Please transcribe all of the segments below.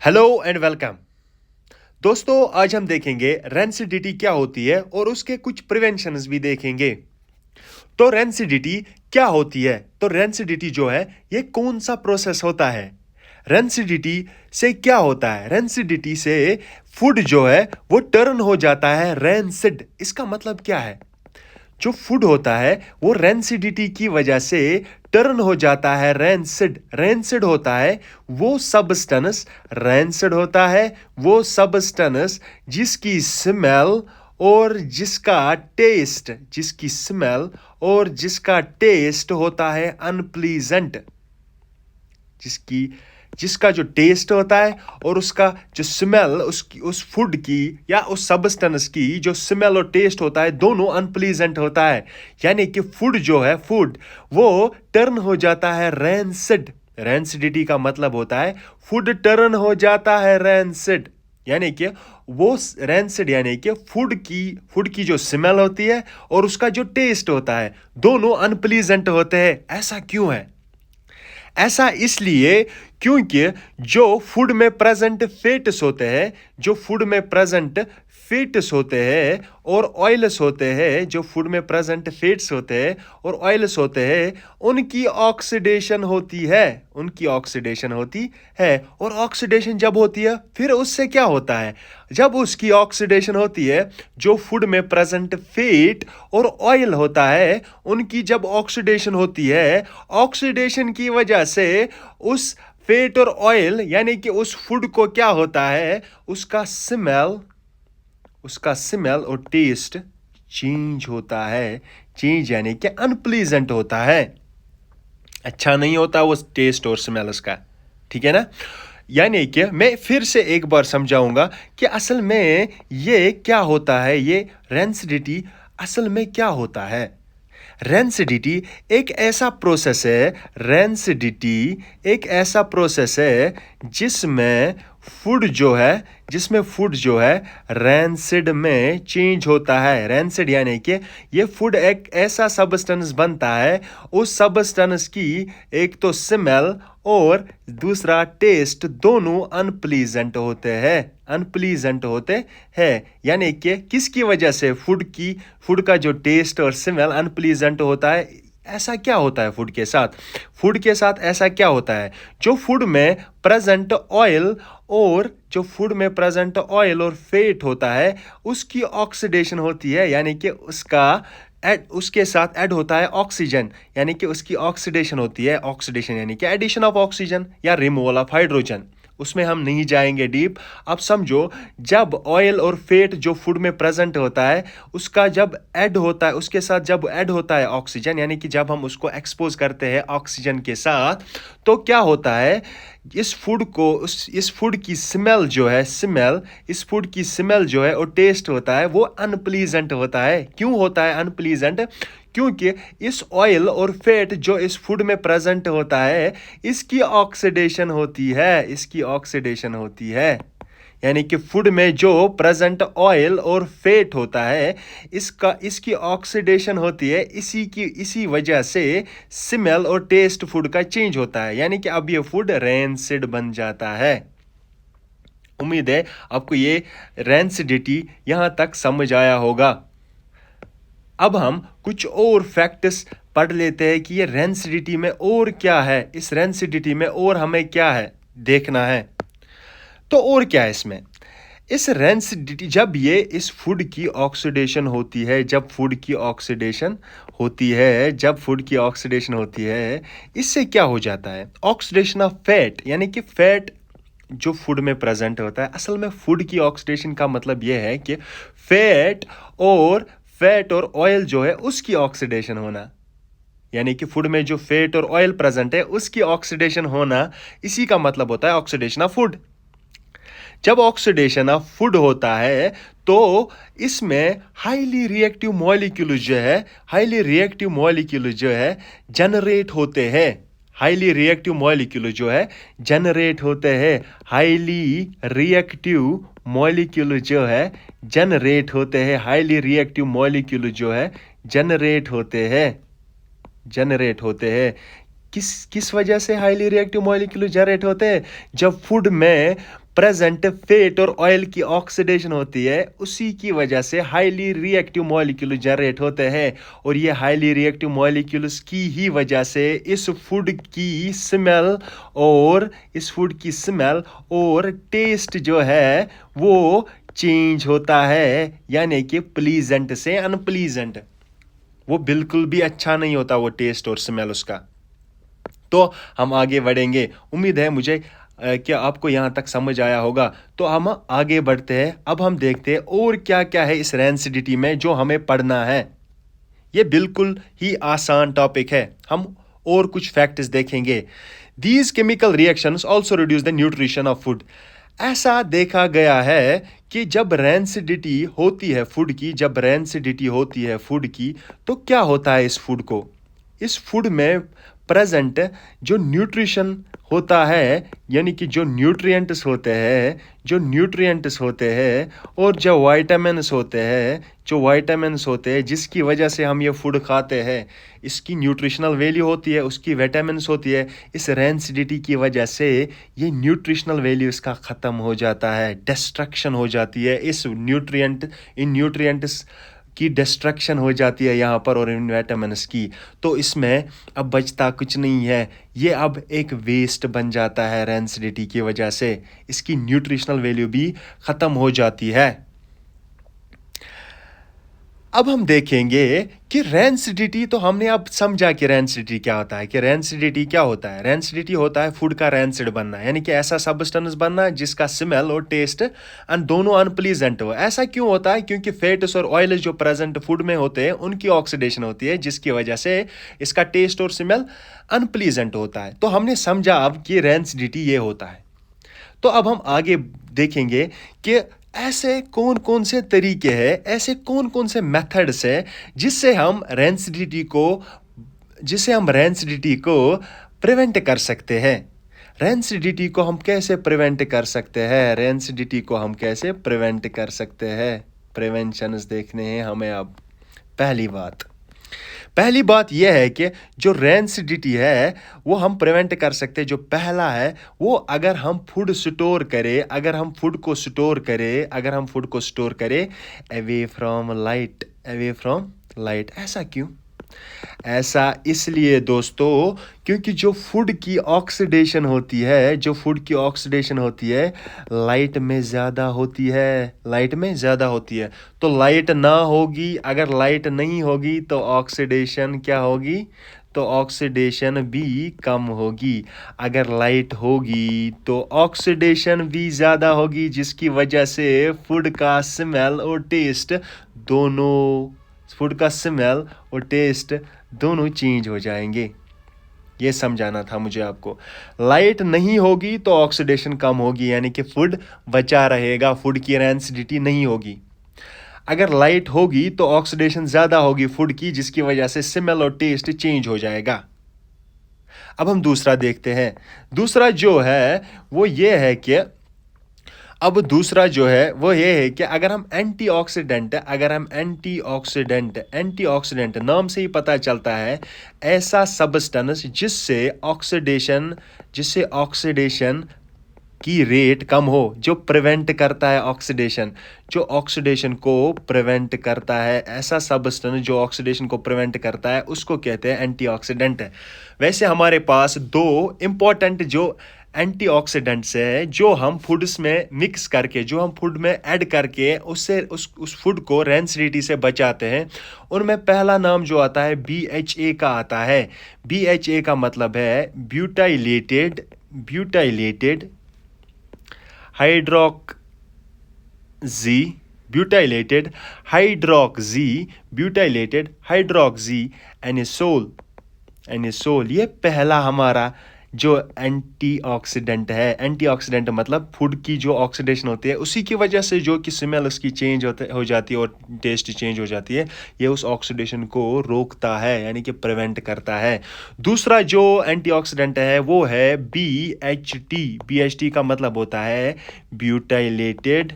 Hello and welcome. दोस्तों, आज हम देखेंगे रेंसिडिटी क्या होती है और उसके कुछ प्रिवेंशंस भी देखेंगे। तो रेंसिडिटी क्या होती है? तो रेंसिडिटी जो है ये कौन सा प्रोसेस होता है? रेंसिडिटी से क्या होता है? रेंसिडिटी से फूड जो है वो टर्न हो जाता है रेंसिड। इसका मतलब क्या है? जो फूड होता है वो रेंसिडिटी की वजह से टर्न हो जाता है रेंसिड। रेंसिड होता है वो सबस्टेंस, रेंसिड होता है वो सबस्टेंस जिसकी स्मेल और जिसका टेस्ट, जिसकी स्मेल और जिसका टेस्ट होता है अनप्लीजेंट। जिसकी जिसका जो टेस्ट होता है और उसका जो स्मेल, उसकी उस फूड की या उस सबस्टेंस की जो स्मेल और टेस्ट होता है दोनों अनप्लीजेंट होता है। यानी कि फूड जो है, फूड वो टर्न हो जाता है रेंसिड। रेंसिडिटी का मतलब होता है फूड टर्न हो जाता है रेंसिड। यानी कि वो रेंसिड यानी कि फूड की जो स्मेल होती है और उसका जो टेस्ट होता है दोनों अनप्लीजेंट होते हैं। ऐसा क्यों है? ऐसा इसलिए क्योंकि जो फूड में प्रेजेंट फैट्स होते हैं, जो फूड में प्रेजेंट फैट्स होते हैं और ऑयल्स होते हैं, जो फूड में प्रेजेंट फैट्स होते हैं और ऑयल्स होते हैं, उनकी ऑक्सीडेशन होती है। उनकी ऑक्सीडेशन होती है और ऑक्सीडेशन जब होती है फिर उससे क्या होता है? जब उसकी ऑक्सीडेशन होती है, जो फूड में प्रेजेंट फैट और ऑयल होता है उनकी जब ऑक्सीडेशन होती है, ऑक्सीडेशन की वजह से उस फैट और ऑयल यानी कि उस फूड को क्या होता है, उसका स्मेल और टेस्ट चेंज होता है। चेंज यानी कि अनप्लीजेंट होता है, अच्छा नहीं होता वो टेस्ट और स्मेल उसका। ठीक है ना? यानी कि मैं फिर से एक बार समझाऊंगा कि असल में ये क्या होता है, ये रेंसिडिटी असल में क्या होता है। रेंसिडिटी एक ऐसा प्रोसेस है, रेंसिडिटी एक ऐसा प्रोसेस है जिसमें फूड जो है रेंसिड में चेंज होता है। रेंसिड यानी कि ये फूड एक ऐसा सबस्टेंस बनता है, उस सबस्टेंस की एक तो स्मेल और दूसरा टेस्ट दोनों अनप्लीजेंट होते हैं। यानी कि किसकी वजह से फूड का जो टेस्ट और स्मेल अनप्लीजेंट होता है? ऐसा क्या होता है फूड के साथ ऐसा क्या होता है? जो फूड में प्रेजेंट ऑयल और फैट होता है उसकी ऑक्सीडेशन होती है। यानी कि उसके साथ ऐड होता है ऑक्सीजन, यानी कि उसकी ऑक्सीडेशन होती है। ऑक्सीडेशन यानी कि एडिशन ऑफ ऑक्सीजन या रिमूवल ऑफ हाइड्रोजन। उसमें हम नहीं जाएंगे डीप। अब समझो, जब ऑयल और फैट जो फूड में प्रेजेंट होता है उसका जब ऐड होता है, उसके साथ जब ऐड होता है ऑक्सीजन, यानी कि जब हम उसको एक्सपोज करते हैं ऑक्सीजन के साथ, तो क्या होता है? इस फूड की स्मेल जो है, इस फूड की स्मेल जो है और टेस्ट होता है वो अनप्लीजेंट होता है। क्यों होता है अनप्लीजेंट? क्योंकि इस ऑयल और फैट जो इस फूड में प्रेजेंट होता है इसकी ऑक्सीडेशन होती है। यानी कि फूड में जो प्रेजेंट ऑयल और फैट होता है इसकी ऑक्सीडेशन होती है। इसी वजह से स्मेल और टेस्ट फूड का चेंज होता है। यानी कि अब ये फूड रेंसिड बन जाता है। उम्मीद है आपको ये रेंसिडिटी यहां तक समझ आया होगा। अब हम कुछ और फैक्ट्स पढ़ लेते हैं कि ये रेंसिडिटी में और क्या है, इस रेंसिडिटी में और हमें क्या है देखना है। तो और क्या है इसमें? इस रेंसिडिटी जब इस फूड की ऑक्सीडेशन होती है, जब फूड की ऑक्सीडेशन होती है, इससे क्या हो जाता है? ऑक्सीडेशन ऑफ फैट, यानी कि फैट जो फूड में प्रेजेंट होता है। असल में फूड की ऑक्सीडेशन का मतलब यह है कि फैट और ऑयल जो है उसकी ऑक्सीडेशन होना। यानी कि फूड में जो फैट और ऑयल प्रेजेंट है उसकी ऑक्सीडेशन होना, इसी का मतलब होता है ऑक्सीडेशन ऑफ फूड। जब ऑक्सीडेशन ऑफ फूड होता है तो इसमें हाईली रिएक्टिव मॉलिक्यूल जो है जनरेट होते हैं। हाईली रिएक्टिव मॉलिक्यूल जो है जनरेट होते हैं। हाईली रिएक्टिव मॉलिक्यूल जो है जनरेट होते हैं। हाईली रिएक्टिव मॉलिक्यूल जो है जनरेट होते हैं। किस वजह से हाईली रिएक्टिव मॉलिक्यूल जनरेट होते हैं? जब फूड में प्रेजेंट फैट और ऑयल की ऑक्सीडेशन होती है, उसी की वजह से हाईली रिएक्टिव मॉलिक्यूल जनरेट होते हैं और ये हाईली रिएक्टिव मॉलिक्यूल्स की ही वजह से इस फूड की स्मेल और टेस्ट जो है वो चेंज होता है, यानी कि प्लीजेंट से अनप्लीजेंट। वो बिल्कुल भी अच्छा नहीं होता वो टेस्ट और स्मेल उसका। तो हम आगे बढ़ेंगे। उम्मीद है मुझे कि आपको यहाँ तक समझ आया होगा। तो हम आगे बढ़ते हैं। अब हम देखते हैं और क्या क्या है इस रैंसिडिटी में जो हमें पढ़ना है। ये बिल्कुल ही आसान टॉपिक है। हम और कुछ फैक्ट्स देखेंगे। These chemical reactions also reduce the nutrition of food. ऐसा देखा गया है कि जब रैंसिडिटी होती है फूड की, तो क्या होता है इस फूड में प्रेजेंट जो न्यूट्रिशन होता है, यानी कि जो न्यूट्रिएंट्स होते हैं और जो वाइटामिन्स होते हैं जिसकी वजह से हम ये फूड खाते हैं, इसकी न्यूट्रिशनल वैल्यू होती है, उसकी विटामिन्स होती है। इस रैंसिडिटी की वजह से ये न्यूट्रिशनल वैल्यू इसका ख़त्म हो जाता है, डिस्ट्रक्शन हो जाती है। इन न्यूट्रिएंट्स की डिस्ट्रक्शन हो जाती है यहाँ पर और इन विटामिन्स की। तो इसमें अब बचता कुछ नहीं है, ये अब एक वेस्ट बन जाता है रैंसिडिटी की वजह से। इसकी न्यूट्रिशनल वैल्यू भी ख़त्म हो जाती है। अब हम देखेंगे कि रैंसिडिटी, तो हमने अब समझा कि रैंसिडिटी क्या होता है। रैंसिडिटी होता है फूड का रैंसिड बनना, यानी कि ऐसा सब्सटेंस बनना जिसका स्मेल और टेस्ट दोनों अनप्लीजेंट हो। ऐसा क्यों होता है? क्योंकि फैट्स और ऑयल जो प्रेजेंट फूड में होते हैं उनकी ऑक्सीडेशन होती है, जिसकी वजह से इसका टेस्ट और स्मेल अनप्लीजेंट होता है। तो हमने समझा अब कि रैंसिडिटी ये होता है। तो अब हम आगे देखेंगे कि ऐसे कौन कौन से तरीके हैं, ऐसे कौन कौन से मेथड्स हैं जिससे हम रैंसिडिटी को प्रिवेंट कर सकते हैं। रैंसिडिटी को हम कैसे प्रिवेंट कर सकते हैं? प्रिवेंशंस देखने हैं हमें अब। पहली बात यह है कि जो रैंसिडिटी है वो हम प्रिवेंट कर सकते हैं। जो पहला है वो, अगर हम फूड को स्टोर करें अवे फ्रॉम लाइट। ऐसा क्यों? ऐसा इसलिए दोस्तों, क्योंकि जो फूड की ऑक्सीडेशन होती है लाइट में ज़्यादा होती है। तो लाइट ना होगी, अगर लाइट नहीं होगी तो ऑक्सीडेशन क्या होगी? तो ऑक्सीडेशन भी कम होगी। अगर लाइट होगी तो ऑक्सीडेशन भी ज़्यादा होगी, जिसकी वजह से फूड का स्मेल और टेस्ट दोनों चेंज हो जाएंगे। ये समझाना था मुझे आपको। लाइट नहीं होगी तो ऑक्सीडेशन कम होगी, यानी कि फूड बचा रहेगा, फूड की रैंसिडिटी नहीं होगी। अगर लाइट होगी तो ऑक्सीडेशन ज़्यादा होगी फूड की, जिसकी वजह से स्मेल और टेस्ट चेंज हो जाएगा। अब हम दूसरा देखते हैं। दूसरा जो है वो ये है कि अगर हम एंटीऑक्सीडेंट नाम से ही पता चलता है, ऐसा सब्सटेंस जिससे ऑक्सीडेशन की रेट कम हो, जो प्रिवेंट करता है जो ऑक्सीडेशन को प्रिवेंट करता है, ऐसा सब्सटेंस जो ऑक्सीडेशन को प्रिवेंट करता है, उसको कहते हैं एंटीऑक्सीडेंट। वैसे हमारे पास दो इंपॉर्टेंट जो एंटीऑक्सीडेंट्स है जो हम फूड्स में मिक्स करके, जो हम फूड में ऐड करके उससे उस फूड को रैंसिडिटी से बचाते हैं, उनमें पहला नाम जो आता है BHA का आता है। BHA का मतलब है ब्यूटाइलेटेड हाइड्रोक्सी एनिसोल। ये पहला हमारा जो एंटीऑक्सीडेंट है। एंटीऑक्सीडेंट मतलब फूड की जो ऑक्सीडेशन होती है उसी की वजह से जो कि स्मेल उसकी चेंज हो जाती है और टेस्ट चेंज हो जाती है, ये उस ऑक्सीडेशन को रोकता है, यानी कि प्रिवेंट करता है। दूसरा जो एंटीऑक्सीडेंट है वो है BHT। BHT का मतलब होता है ब्यूटाइलेटेड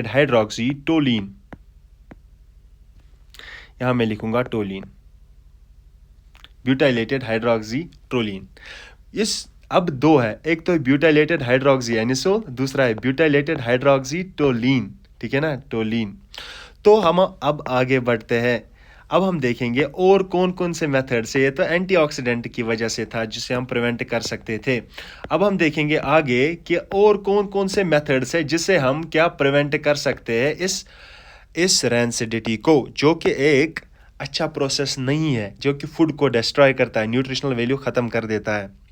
हाइड्रोक्सी टोलिन। यहां मैं लिखूंगा टोलिन। ब्यूटाइलेटेड हाइड्रोक्सीटोलीन। इस अब दो है, एक तो ब्यूटाइलेटेड हाइड्रोक्सी एनिसोल, दूसरा है ब्यूटाइलेटेड हाइड्रोक्सीटोलीन, ठीक है ना, टोलीन। तो हम अब आगे बढ़ते हैं। अब हम देखेंगे और कौन कौन से मेथड से, ये तो एंटीऑक्सीडेंट की वजह से था जिससे हम प्रिवेंट कर सकते थे। अब हम देखेंगे आगे कि और कौन कौन से मेथड से जिससे हम क्या प्रिवेंट कर सकते हैं इस रैंसिडिटी को, जो कि एक अच्छा प्रोसेस नहीं है, जो कि फूड को डिस्ट्रॉय करता है, न्यूट्रिशनल वैल्यू ख़त्म कर देता है।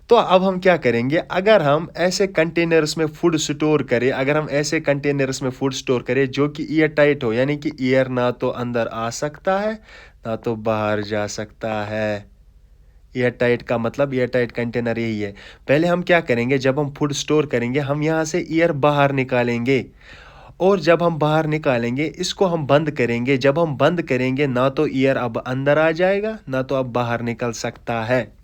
तो अब हम क्या करेंगे, अगर हम ऐसे कंटेनर्स में फूड स्टोर करें, अगर हम ऐसे कंटेनर्स में फूड स्टोर करें जो कि एयर टाइट हो, यानी कि एयर ना तो अंदर आ सकता है ना तो बाहर जा सकता है। एयर टाइट का मतलब, एयर टाइट कंटेनर यही है। पहले हम क्या करेंगे, जब हम फूड स्टोर करेंगे हम यहाँ से एयर बाहर निकालेंगे, और जब हम बाहर निकालेंगे इसको हम बंद करेंगे। जब हम बंद करेंगे ना तो एयर अब अंदर आ जाएगा ना तो अब बाहर निकल सकता है।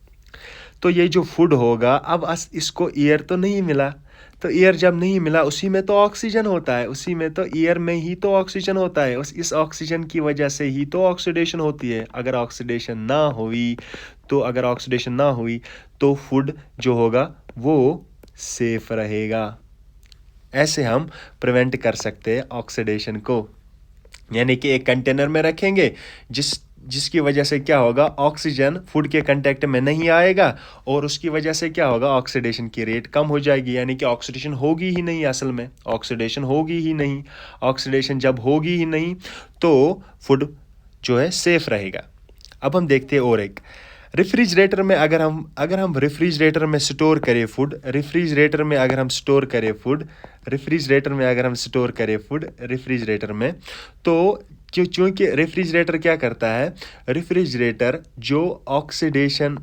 तो ये जो फूड होगा, अब इसको एयर तो नहीं मिला, तो एयर जब नहीं मिला, उसी में तो ऑक्सीजन होता है, उसी में तो एयर में ही तो ऑक्सीजन होता है, इस ऑक्सीजन की वजह से ही तो ऑक्सीडेशन होती है। अगर ऑक्सीडेशन ना हुई तो फूड जो होगा वो सेफ रहेगा। ऐसे हम प्रिवेंट कर सकते हैं ऑक्सीडेशन को, यानी कि एक कंटेनर में रखेंगे जिसकी वजह से क्या होगा, ऑक्सीजन फूड के कांटेक्ट में नहीं आएगा, और उसकी वजह से क्या होगा, ऑक्सीडेशन की रेट कम हो जाएगी, यानी कि ऑक्सीडेशन होगी ही नहीं। असल में ऑक्सीडेशन होगी ही नहीं। ऑक्सीडेशन जब होगी ही नहीं तो फूड जो है सेफ रहेगा। अब हम देखते हैं और एक, रेफ्रिजरेटर में अगर हम रेफ्रिजरेटर में स्टोर करें फूड, रेफ्रिजरेटर में अगर हम स्टोर करें फूड रेफ्रिजरेटर में, तो क्योंकि रेफ्रिजरेटर क्या करता है, रेफ्रिजरेटर जो ऑक्सीडेशन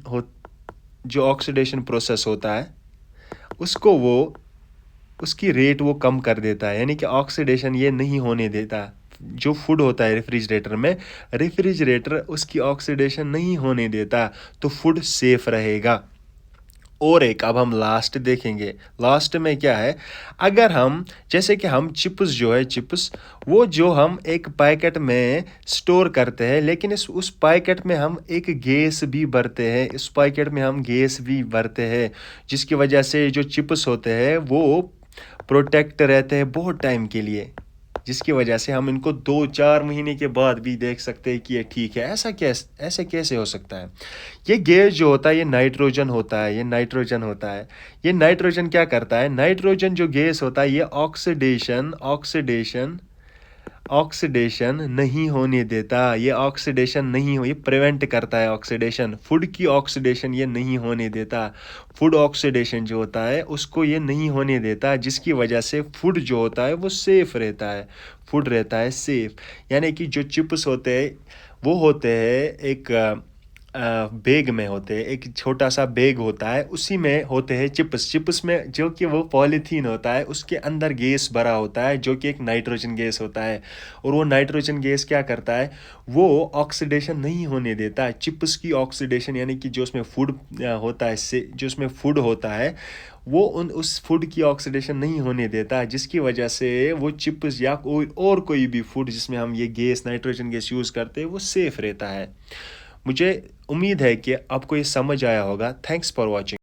प्रोसेस होता है उसकी रेट वो कम कर देता है, यानी कि ऑक्सीडेशन ये नहीं होने देता। जो फूड होता है रेफ्रिजरेटर उसकी ऑक्सीडेशन नहीं होने देता, तो फूड सेफ रहेगा। और एक, अब हम लास्ट देखेंगे। लास्ट में क्या है, अगर हम जैसे कि हम चिप्स वो जो हम एक पैकेट में स्टोर करते हैं, लेकिन उस पैकेट में हम एक गैस भी भरते हैं, जिसकी वजह से जो चिप्स होते हैं वो प्रोटेक्ट रहते हैं बहुत टाइम के लिए, जिसकी वजह से हम इनको 2-4 महीने के बाद भी देख सकते हैं कि ये ठीक है। ऐसे कैसे हो सकता है? ये गैस जो होता है ये नाइट्रोजन होता है। ये नाइट्रोजन क्या करता है, नाइट्रोजन जो गैस होता है ये ऑक्सीडेशन नहीं होने देता। ये प्रिवेंट करता है ऑक्सीडेशन, फूड की ऑक्सीडेशन ये नहीं होने देता। फूड ऑक्सीडेशन जो होता है उसको ये नहीं होने देता, जिसकी वजह से फूड जो होता है वो सेफ रहता है। फूड रहता है सेफ, यानी कि जो चिप्स होते हैं वो होते हैं एक बैग में होते हैं, एक छोटा सा बैग होता है, उसी में होते हैं चिप्स में जो कि वो पॉलीथीन होता है, उसके अंदर गैस भरा होता है जो कि एक नाइट्रोजन गैस होता है। और वो नाइट्रोजन गैस क्या करता है, वो ऑक्सीडेशन नहीं होने देता। चिप्स की ऑक्सीडेशन, यानी कि जो उसमें फूड होता है वो उस फूड की ऑक्सीडेशन नहीं होने देता, जिसकी वजह से वो चिप्स या कोई भी फूड जिसमें हम ये गैस नाइट्रोजन गैस यूज़ करते हैं वो सेफ रहता है। मुझे उम्मीद है कि आपको ये समझ आया होगा। Thanks for watching.